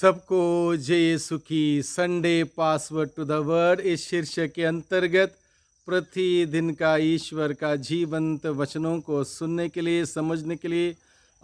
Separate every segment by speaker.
Speaker 1: सबको जय यीशु की Sunday password to the word इस शीर्षक के अंतर्गत प्रतिदिन का ईश्वर का जीवंत वचनों को सुनने के लिए, समझने के लिए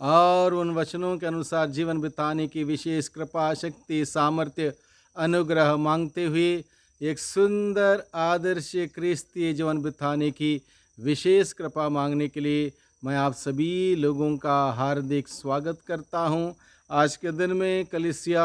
Speaker 1: और उन वचनों के अनुसार जीवन बिताने की विशेष कृपा, शक्ति, सामर्थ्य, अनुग्रह मांगते हुए एक सुंदर आदर्श क्रिस्तीय जीवन बिताने की विशेष कृपा मांगने के लिए मैं आप सभी लोगों का हार्दिक स्वागत करता हूं। आज के दिन में कलीसिया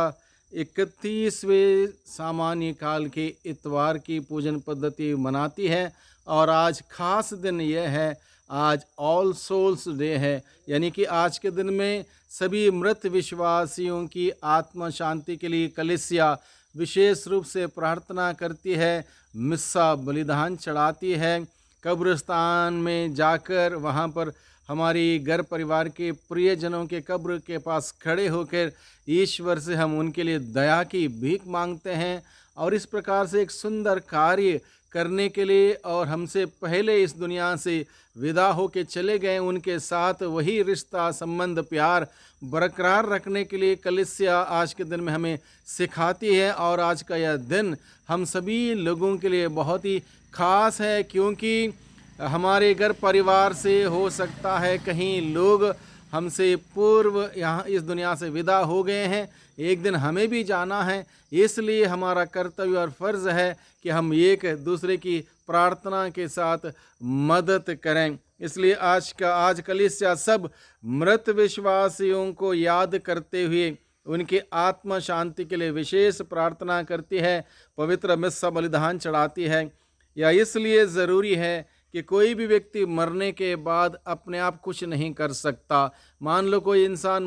Speaker 1: 31वें सामान्य काल के इतवार की पूजन पद्धति मनाती है और आज खास दिन यह है, आज ऑल सोल्स डे है, यानी कि आज के दिन में सभी मृत विश्वासियों की आत्मा शांति के लिए कलीसिया विशेष रूप से प्रार्थना करती है, मिस्सा बलिदान चढ़ाती है। कब्रिस्तान में जाकर वहाँ पर हमारी घर परिवार के प्रियजनों के कब्र के पास खड़े होकर ईश्वर से हम उनके लिए दया की भीख मांगते हैं और इस प्रकार से एक सुंदर कार्य करने के लिए और हमसे पहले इस दुनिया से विदा होके चले गए उनके साथ वही रिश्ता, संबंध, प्यार बरकरार रखने के लिए कलीसिया आज के दिन में हमें सिखाती है। और आज का यह दिन हम सभी लोगों के लिए बहुत ही खास है, क्योंकि हमारे घर परिवार से हो सकता है कहीं लोग हमसे पूर्व यहाँ इस दुनिया से विदा हो गए हैं, एक दिन हमें भी जाना है। इसलिए हमारा कर्तव्य और फर्ज है कि हम एक दूसरे की प्रार्थना के साथ मदद करें। इसलिए आज कलीसिया सब मृत विश्वासियों को याद करते हुए उनकी आत्मा शांति के लिए विशेष प्रार्थना करती है, पवित्र मिस्सा बलिदान चढ़ाती है। यह इसलिए ज़रूरी है कि कोई भी व्यक्ति मरने के बाद अपने आप कुछ नहीं कर सकता। मान लो कोई इंसान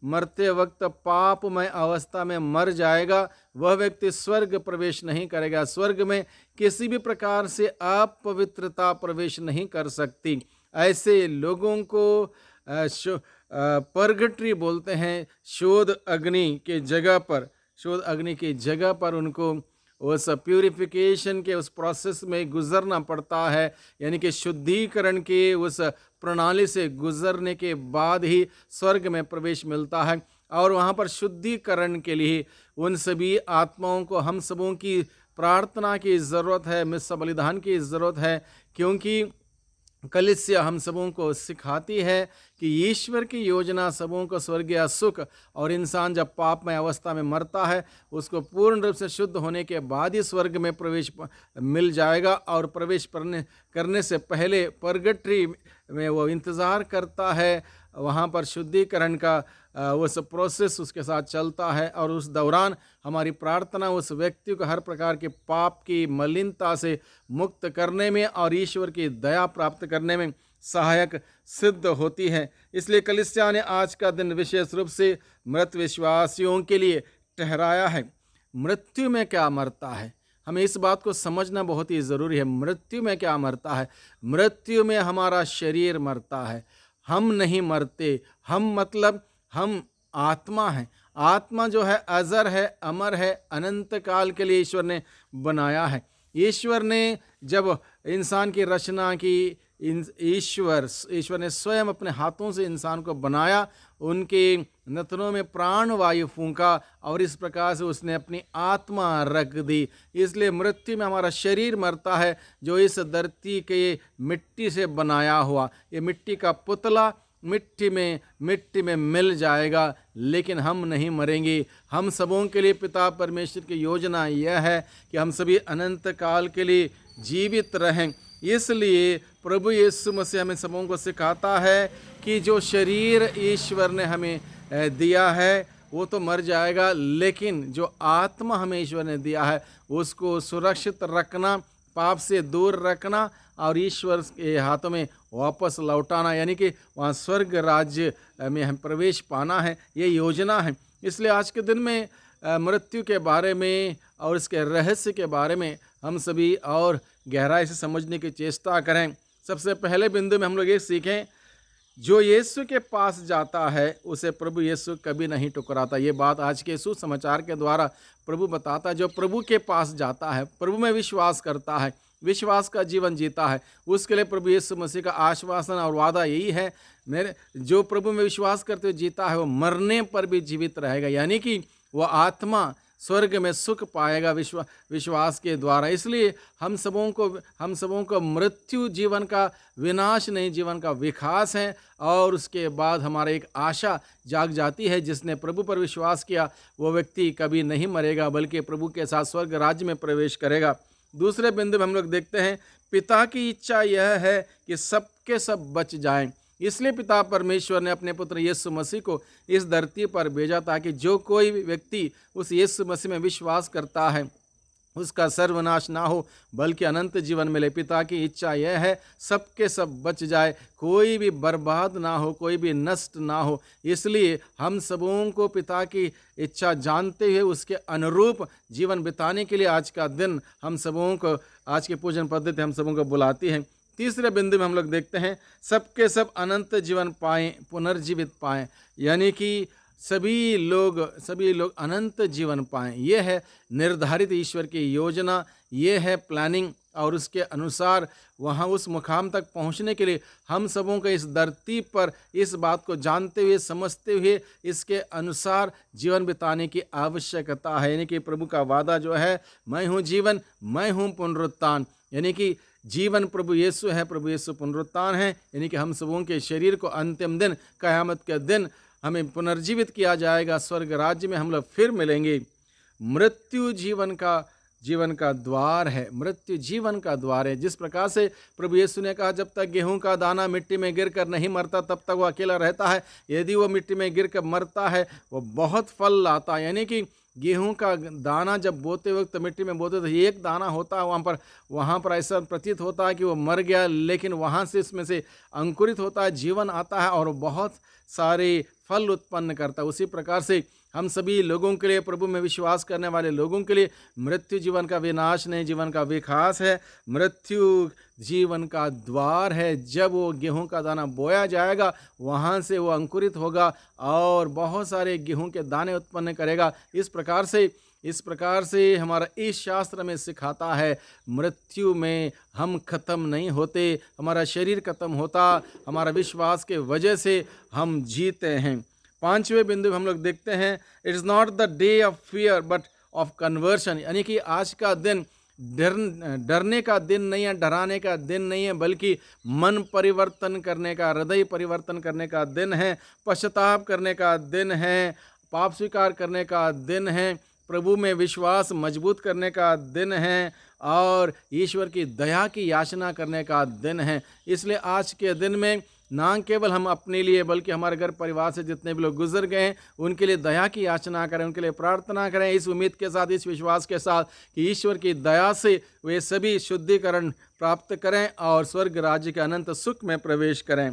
Speaker 1: मरते वक्त पापमय अवस्था में मर जाएगा, वह व्यक्ति स्वर्ग प्रवेश नहीं करेगा। स्वर्ग में किसी भी प्रकार से अपवित्रता प्रवेश नहीं कर सकती। ऐसे लोगों को परगट्री बोलते हैं। शोध अग्नि की जगह पर उनको उस प्यूरिफिकेशन के उस प्रोसेस में गुजरना पड़ता है, यानी कि शुद्धिकरण के उस प्रणाली से गुजरने के बाद ही स्वर्ग में प्रवेश मिलता है। और वहाँ पर शुद्धिकरण के लिए उन सभी आत्माओं को हम सबों की प्रार्थना की ज़रूरत है, मिस्सा बलिदान की ज़रूरत है, क्योंकि कलीसिया हम सबों को सिखाती है कि ईश्वर की योजना सबों को स्वर्गीय सुख, और इंसान जब पापमय अवस्था में मरता है उसको पूर्ण रूप से शुद्ध होने के बाद ही स्वर्ग में प्रवेश मिल जाएगा। और प्रवेश करने से पहले परगट्री में वो इंतज़ार करता है, वहाँ पर शुद्धिकरण का उस प्रोसेस उसके साथ चलता है और उस दौरान हमारी प्रार्थना उस व्यक्ति को हर प्रकार के पाप की मलिनता से मुक्त करने में और ईश्वर की दया प्राप्त करने में सहायक सिद्ध होती है। इसलिए कलीसिया ने आज का दिन विशेष रूप से मृत विश्वासियों के लिए ठहराया है। मृत्यु में क्या मरता है, हमें इस बात को समझना बहुत ही ज़रूरी है। मृत्यु में क्या मरता है? मृत्यु में हमारा शरीर मरता है, हम नहीं मरते। हम आत्मा हैं। आत्मा जो है अजर है, अमर है, अनंत काल के लिए ईश्वर ने बनाया है। ईश्वर ने जब इंसान की रचना की, ईश्वर ने स्वयं अपने हाथों से इंसान को बनाया, उनके नथनों में प्राण वायु फूंका और इस प्रकार से उसने अपनी आत्मा रख दी। इसलिए मृत्यु में हमारा शरीर मरता है, जो इस धरती के मिट्टी से बनाया हुआ, ये मिट्टी का पुतला मिट्टी में मिल जाएगा, लेकिन हम नहीं मरेंगे। हम सबों के लिए पिता परमेश्वर की योजना यह है कि हम सभी अनंत काल के लिए जीवित रहें। इसलिए प्रभु यीशु मसीह हमें सबों को सिखाता है कि जो शरीर ईश्वर ने हमें दिया है वो तो मर जाएगा, लेकिन जो आत्मा हमें ईश्वर ने दिया है उसको सुरक्षित रखना, पाप से दूर रखना और ईश्वर के हाथों में वापस लौटाना, यानी कि वहाँ स्वर्ग राज्य में हम प्रवेश पाना है, ये योजना है। इसलिए आज के दिन में मृत्यु के बारे में और इसके रहस्य के बारे में हम सभी और गहराई से समझने की चेष्टा करें। सबसे पहले बिंदु में हम लोग ये सीखें, जो यीशु के पास जाता है उसे प्रभु यीशु कभी नहीं ठुकराता। ये बात आज के सुसमाचार के द्वारा प्रभु बताता है। जो प्रभु के पास जाता है, प्रभु में विश्वास करता है, विश्वास का जीवन जीता है, उसके लिए प्रभु यीशु मसीह का आश्वासन और वादा यही है, जो प्रभु में विश्वास करते हुए जीता है वो मरने पर भी जीवित रहेगा। यानी कि वो आत्मा स्वर्ग में सुख पाएगा विश्वास के द्वारा। इसलिए हम सबों को मृत्यु जीवन का विनाश नहीं, जीवन का विकास है। और उसके बाद हमारा एक आशा जाग जाती है, जिसने प्रभु पर विश्वास किया वो व्यक्ति कभी नहीं मरेगा, बल्कि प्रभु के साथ स्वर्ग राज्य में प्रवेश करेगा। दूसरे बिंदु में हम लोग देखते हैं, पिता की इच्छा यह है कि सबके सब बच जाएं। इसलिए पिता परमेश्वर ने अपने पुत्र यीशु मसीह को इस धरती पर भेजा, ताकि जो कोई व्यक्ति उस यीशु मसीह में विश्वास करता है उसका सर्वनाश ना हो, बल्कि अनंत जीवन मिले। पिता की इच्छा यह है सबके सब बच जाए, कोई भी बर्बाद ना हो, कोई भी नष्ट ना हो। इसलिए हम सबों को पिता की इच्छा जानते हुए उसके अनुरूप जीवन बिताने के लिए आज का दिन हम सबों को, आज के पूजन पद्धति हम सबों को बुलाती है। तीसरे बिंदु में हम लोग देखते हैं, सबके सब अनंत जीवन पाएं, पुनर्जीवित पाएं, यानी कि सभी लोग अनंत जीवन पाएं। यह है निर्धारित ईश्वर की योजना, यह है प्लानिंग। और उसके अनुसार वहाँ उस मुकाम तक पहुँचने के लिए हम सबों को इस धरती पर इस बात को जानते हुए, समझते हुए, इसके अनुसार जीवन बिताने की आवश्यकता है। यानी कि प्रभु का वादा जो है, मैं हूँ जीवन, मैं हूँ पुनरुत्थान, यानी कि जीवन प्रभु यीशु है, प्रभु यीशु पुनरुत्थान है। यानी कि हम सबों के शरीर को अंतिम दिन, क़यामत के दिन हमें पुनर्जीवित किया जाएगा, स्वर्ग राज्य में हम लोग फिर मिलेंगे। मृत्यु जीवन का द्वार है, मृत्यु जीवन का द्वार है। जिस प्रकार से प्रभु यीशु ने कहा, जब तक गेहूं का दाना मिट्टी में गिरकर नहीं मरता तब तक वो अकेला रहता है, यदि वो मिट्टी में गिरकर मरता है वो बहुत फल लाता है। यानी कि गेहूं का दाना जब बोते वक्त मिट्टी में बोते तो एक दाना होता है, वहाँ पर ऐसा प्रतीत होता है कि वो मर गया, लेकिन वहाँ से इसमें से अंकुरित होता है, जीवन आता है और बहुत सारे फल उत्पन्न करता है। उसी प्रकार से हम सभी लोगों के लिए, प्रभु में विश्वास करने वाले लोगों के लिए, मृत्यु जीवन का विनाश नहीं, जीवन का विकास है। मृत्यु जीवन का द्वार है। जब वो गेहूं का दाना बोया जाएगा, वहाँ से वो अंकुरित होगा और बहुत सारे गेहूं के दाने उत्पन्न करेगा। इस प्रकार से हमारा इस शास्त्र में सिखाता है, मृत्यु में हम खत्म नहीं होते, हमारा शरीर खत्म होता, हमारा विश्वास के वजह से हम जीते हैं। पांचवें बिंदु हम लोग देखते हैं, it is not the day of fear but of conversion, यानी कि आज का दिन डरने का दिन नहीं है, डराने का दिन नहीं है, बल्कि मन परिवर्तन करने का, हृदय परिवर्तन करने का दिन है, पश्चाताप करने का दिन है, पाप स्वीकार करने का दिन है, प्रभु में विश्वास मजबूत करने का दिन है और ईश्वर की दया की याचना करने का दिन है। इसलिए आज के दिन में ना केवल हम अपने लिए, बल्कि हमारे घर परिवार से जितने भी लोग गुजर गए हैं उनके लिए दया की याचना करें, उनके लिए प्रार्थना करें, इस उम्मीद के साथ, इस विश्वास के साथ कि ईश्वर की दया से वे सभी शुद्धिकरण प्राप्त करें और स्वर्ग राज्य के अनंत सुख में प्रवेश करें।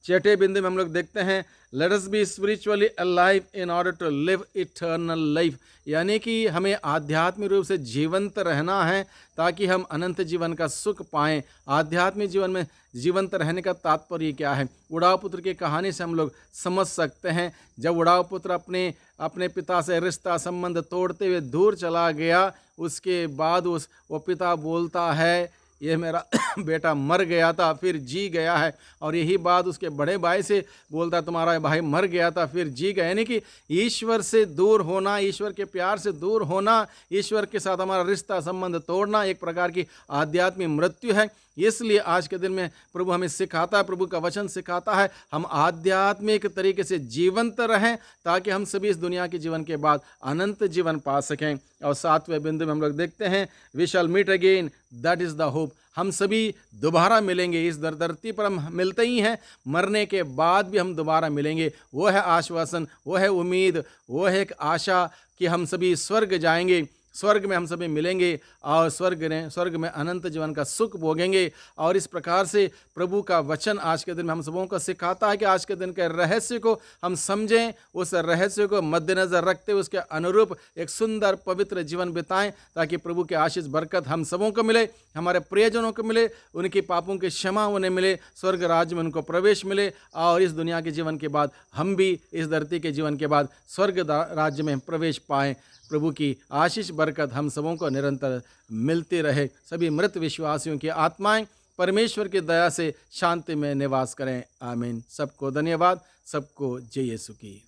Speaker 1: छठे बिंदु में हम लोग देखते हैं, let us be spiritually alive in order to live eternal life, यानी कि हमें आध्यात्मिक रूप से जीवंत रहना है ताकि हम अनंत जीवन का सुख पाएं। आध्यात्मिक जीवन में जीवंत रहने का तात्पर्य क्या है? उड़ाव पुत्र की कहानी से हम लोग समझ सकते हैं। जब उड़ाव पुत्र अपने पिता से रिश्ता संबंध तोड़ते हुए दूर चला गया, उसके बाद वो पिता बोलता है, ये मेरा बेटा मर गया था फिर जी गया है, और यही बात उसके बड़े भाई से बोलता, तुम्हारा भाई मर गया था फिर जी गया। यानी कि ईश्वर से दूर होना, ईश्वर के प्यार से दूर होना, ईश्वर के साथ हमारा रिश्ता संबंध तोड़ना एक प्रकार की आध्यात्मिक मृत्यु है। इसलिए आज के दिन में प्रभु हमें सिखाता है, प्रभु का वचन सिखाता है, हम आध्यात्मिक तरीके से जीवंत रहें ताकि हम सभी इस दुनिया के जीवन के बाद अनंत जीवन पा सकें। और सातवें बिंदु में हम लोग देखते हैं, we shall meet again, that is the hope. हम सभी दोबारा मिलेंगे, इस धरती पर हम मिलते ही हैं, मरने के बाद भी हम दोबारा मिलेंगे। वो है आश्वासन, वो है उम्मीद, वो है एक आशा कि हम सभी स्वर्ग जाएंगे, स्वर्ग में हम सभी मिलेंगे और स्वर्ग में अनंत जीवन का सुख भोगेंगे। और इस प्रकार से प्रभु का वचन आज के दिन में हम सबों को सिखाता है कि आज के दिन के रहस्य को हम समझें, उस रहस्य को मद्देनजर रखते हुए उसके अनुरूप एक सुंदर पवित्र जीवन बिताएं ताकि प्रभु के आशीष बरकत हम सबों को मिले, हमारे प्रियजनों को मिले, उनकी पापों की क्षमा उन्हें मिले, स्वर्ग राज्य में उनको प्रवेश मिले और इस दुनिया के जीवन के बाद हम भी इस धरती के जीवन के बाद स्वर्ग राज्य में प्रवेश पाएं। प्रभु की आशीष बरकत हम सबों को निरंतर मिलती रहे। सभी मृत विश्वासियों की आत्माएं परमेश्वर की दया से शांति में निवास करें। आमीन। सबको धन्यवाद। सबको जय यीशु की।